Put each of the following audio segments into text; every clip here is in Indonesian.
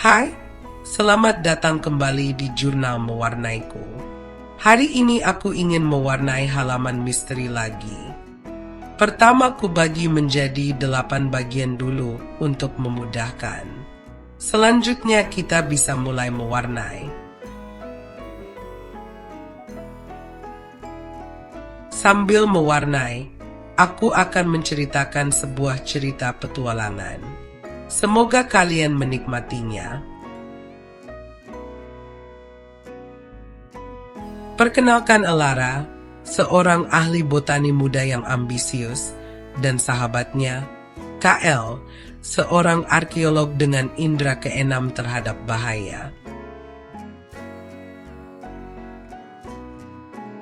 Hai, selamat datang kembali di Jurnal Mewarnaiku. Hari ini aku ingin mewarnai halaman misteri lagi. Pertama ku bagi menjadi 8 bagian dulu untuk memudahkan. Selanjutnya kita bisa mulai mewarnai. Sambil mewarnai, aku akan menceritakan sebuah cerita petualangan. Semoga kalian menikmatinya. Perkenalkan Elara, seorang ahli botani muda yang ambisius, dan sahabatnya, KL, seorang arkeolog dengan indera keenam terhadap bahaya.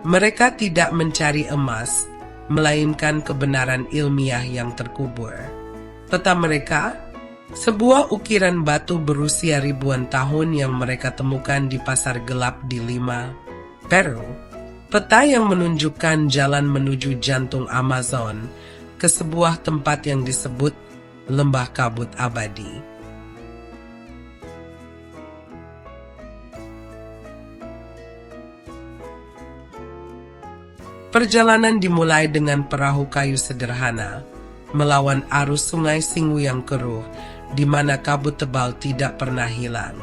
Mereka tidak mencari emas, melainkan kebenaran ilmiah yang terkubur. Peta mereka, sebuah ukiran batu berusia ribuan tahun yang mereka temukan di pasar gelap di Lima, Peru. Peta yang menunjukkan jalan menuju jantung Amazon ke sebuah tempat yang disebut Lembah Kabut Abadi. Perjalanan dimulai dengan perahu kayu sederhana, melawan arus sungai Singwu yang keruh, di mana kabut tebal tidak pernah hilang.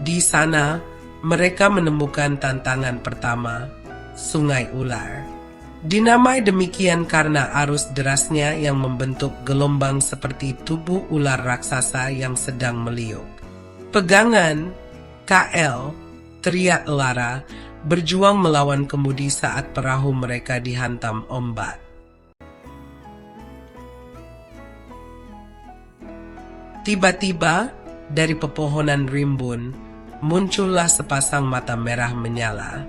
Di sana, mereka menemukan tantangan pertama, Sungai Ular. Dinamai demikian karena arus derasnya yang membentuk gelombang seperti tubuh ular raksasa yang sedang meliuk. Pegangan, KL, teriak Elara, berjuang melawan kemudi saat perahu mereka dihantam ombak. Tiba-tiba, dari pepohonan rimbun, muncullah sepasang mata merah menyala.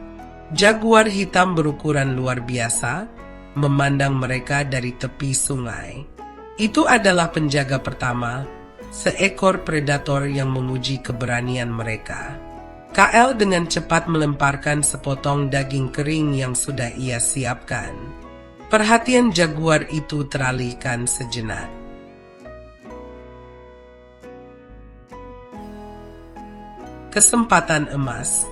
Jaguar hitam berukuran luar biasa, memandang mereka dari tepi sungai. Itu adalah penjaga pertama, seekor predator yang memuji keberanian mereka. KL dengan cepat melemparkan sepotong daging kering yang sudah ia siapkan. Perhatian jaguar itu teralihkan sejenak. Kesempatan emas.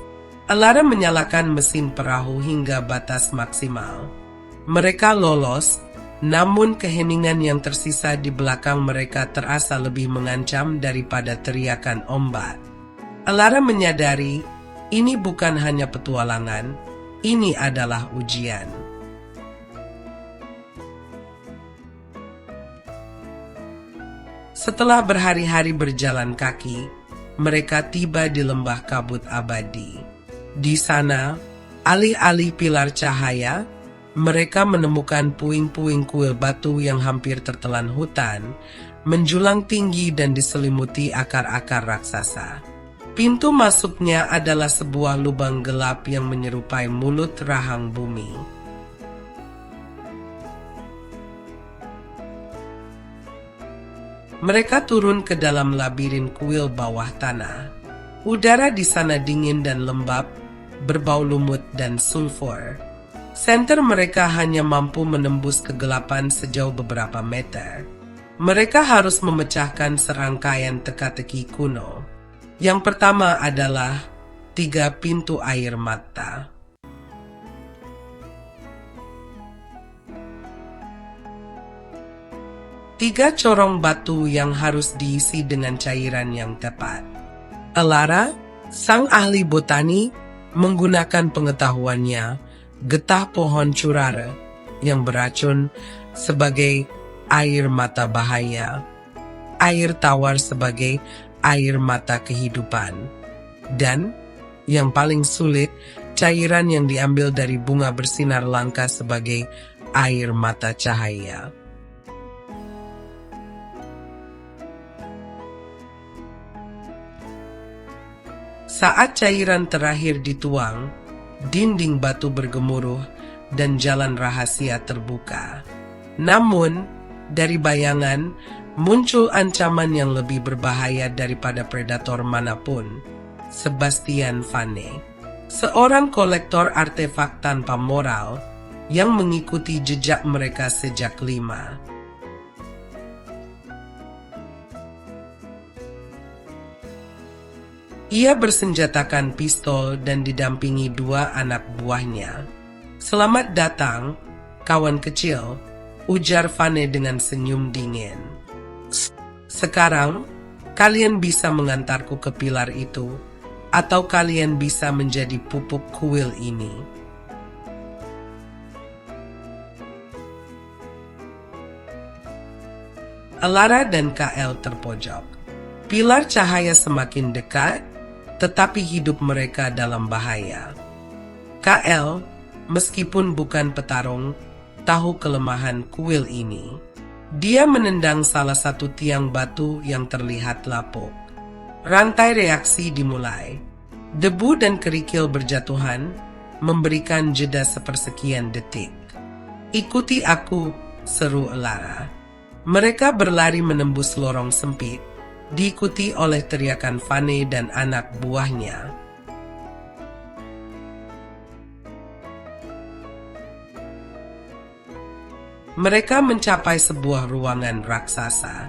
Elara menyalakan mesin perahu hingga batas maksimal. Mereka lolos, namun keheningan yang tersisa di belakang mereka terasa lebih mengancam daripada teriakan ombak. Elara menyadari ini bukan hanya petualangan, ini adalah ujian. Setelah berhari-hari berjalan kaki, mereka tiba di Lembah Kabut Abadi. Di sana, alih-alih pilar cahaya, mereka menemukan puing-puing kuil batu yang hampir tertelan hutan, menjulang tinggi dan diselimuti akar-akar raksasa. Pintu masuknya adalah sebuah lubang gelap yang menyerupai mulut rahang bumi. Mereka turun ke dalam labirin kuil bawah tanah. Udara di sana dingin dan lembab, berbau lumut dan sulfur. Senter mereka hanya mampu menembus kegelapan sejauh beberapa meter. Mereka harus memecahkan serangkaian teka-teki kuno. Yang pertama adalah 3 pintu air mata. Tiga corong batu yang harus diisi dengan cairan yang tepat. Elara, sang ahli botani, menggunakan pengetahuannya, getah pohon curare yang beracun sebagai air mata bahaya, air tawar sebagai air mata kehidupan, dan yang paling sulit, cairan yang diambil dari bunga bersinar langka sebagai air mata cahaya. Saat cairan terakhir dituang, dinding batu bergemuruh dan jalan rahasia terbuka. Namun, dari bayangan, muncul ancaman yang lebih berbahaya daripada predator manapun. Sebastian Fane, seorang kolektor artefak tanpa moral yang mengikuti jejak mereka sejak Lima. Ia bersenjatakan pistol dan didampingi 2 anak buahnya. "Selamat datang, kawan kecil," ujar Vane dengan senyum dingin. "Sekarang, kalian bisa mengantarku ke pilar itu, atau kalian bisa menjadi pupuk kuil ini." Alara dan KL terpojok. Pilar cahaya semakin dekat, tetapi hidup mereka dalam bahaya. KL, meskipun bukan petarung, tahu kelemahan kuil ini. Dia menendang salah satu tiang batu yang terlihat lapuk. Rantai reaksi dimulai. Debu dan kerikil berjatuhan, memberikan jeda sepersekian detik. "Ikuti aku," seru Alara. Mereka berlari menembus lorong sempit, diikuti oleh teriakan Vane dan anak buahnya. Mereka mencapai sebuah ruangan raksasa.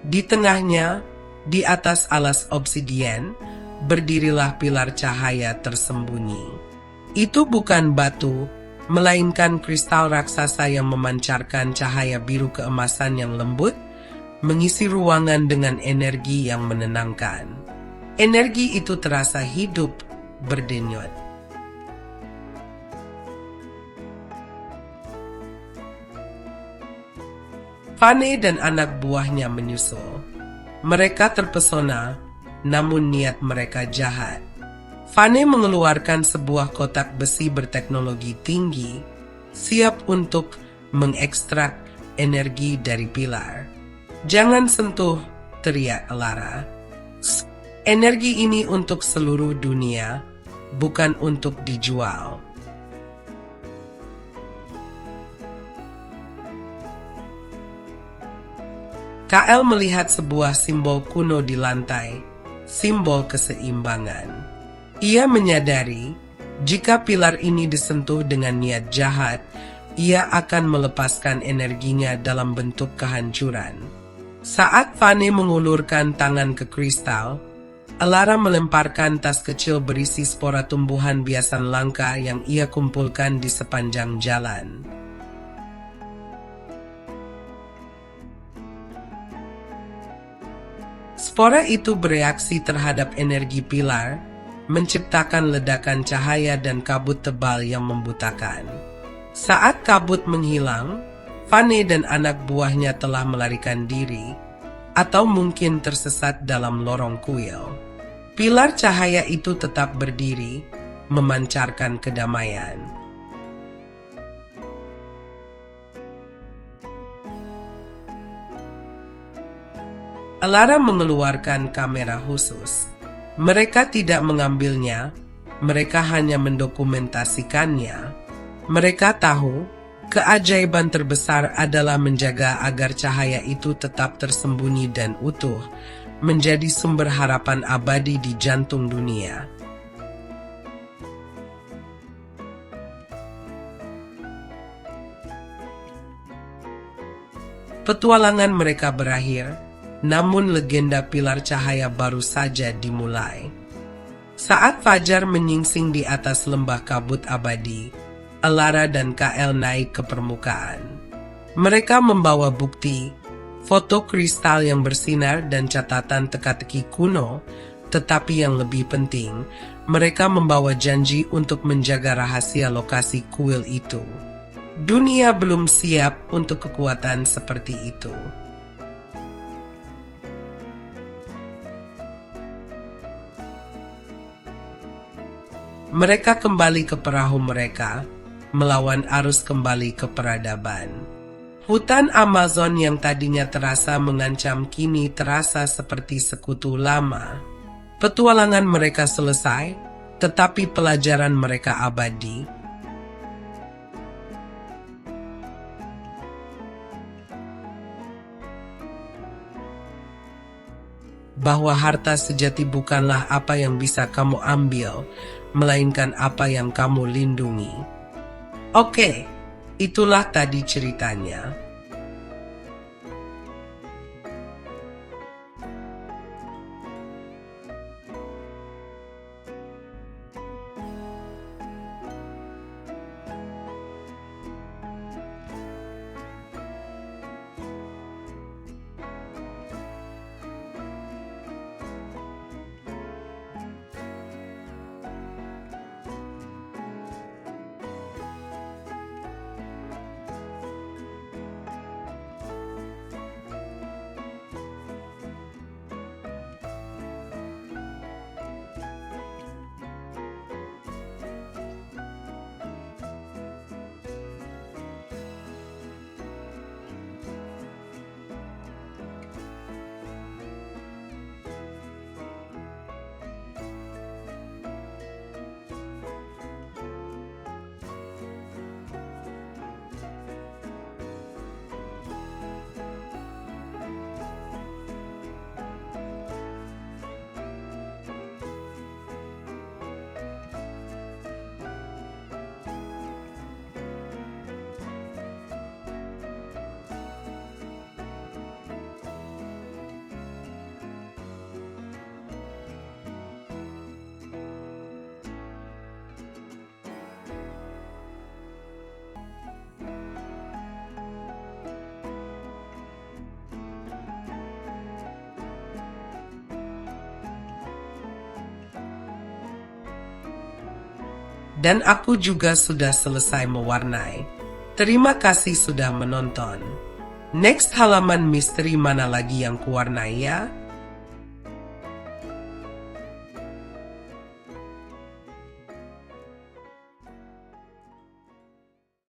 Di tengahnya, di atas alas obsidian, berdirilah pilar cahaya tersembunyi. Itu bukan batu, melainkan kristal raksasa yang memancarkan cahaya biru keemasan yang lembut, mengisi ruangan dengan energi yang menenangkan. Energi itu terasa hidup, berdenyut. Vane dan anak buahnya menyusul. Mereka terpesona, namun niat mereka jahat. Vane mengeluarkan sebuah kotak besi berteknologi tinggi, siap untuk mengekstrak energi dari pilar. "Jangan sentuh," teriak Alara. "Energi ini untuk seluruh dunia, bukan untuk dijual." KL melihat sebuah simbol kuno di lantai, simbol keseimbangan. Ia menyadari, jika pilar ini disentuh dengan niat jahat, ia akan melepaskan energinya dalam bentuk kehancuran. Saat Vane mengulurkan tangan ke kristal, Alara melemparkan tas kecil berisi spora tumbuhan biasan langka yang ia kumpulkan di sepanjang jalan. Spora itu bereaksi terhadap energi pilar, menciptakan ledakan cahaya dan kabut tebal yang membutakan. Saat kabut menghilang, Vane dan anak buahnya telah melarikan diri, atau mungkin tersesat dalam lorong kuil. Pilar cahaya itu tetap berdiri, memancarkan kedamaian. Alara mengeluarkan kamera khusus. Mereka tidak mengambilnya, mereka hanya mendokumentasikannya. Mereka tahu, keajaiban terbesar adalah menjaga agar cahaya itu tetap tersembunyi dan utuh, menjadi sumber harapan abadi di jantung dunia. Petualangan mereka berakhir, namun legenda pilar cahaya baru saja dimulai. Saat fajar menyingsing di atas lembah kabut abadi, Alara dan KL naik ke permukaan. Mereka membawa bukti, foto kristal yang bersinar dan catatan teka-teki kuno, tetapi yang lebih penting, mereka membawa janji untuk menjaga rahasia lokasi kuil itu. Dunia belum siap untuk kekuatan seperti itu. Mereka kembali ke perahu mereka, melawan arus kembali ke peradaban. Hutan Amazon yang tadinya terasa mengancam kini terasa seperti sekutu lama. Petualangan mereka selesai, tetapi pelajaran mereka abadi. Bahwa harta sejati bukanlah apa yang bisa kamu ambil, melainkan apa yang kamu lindungi. Oke, itulah tadi ceritanya. Dan aku juga sudah selesai mewarnai. Terima kasih sudah menonton. Next halaman misteri mana lagi yang kuwarnai ya?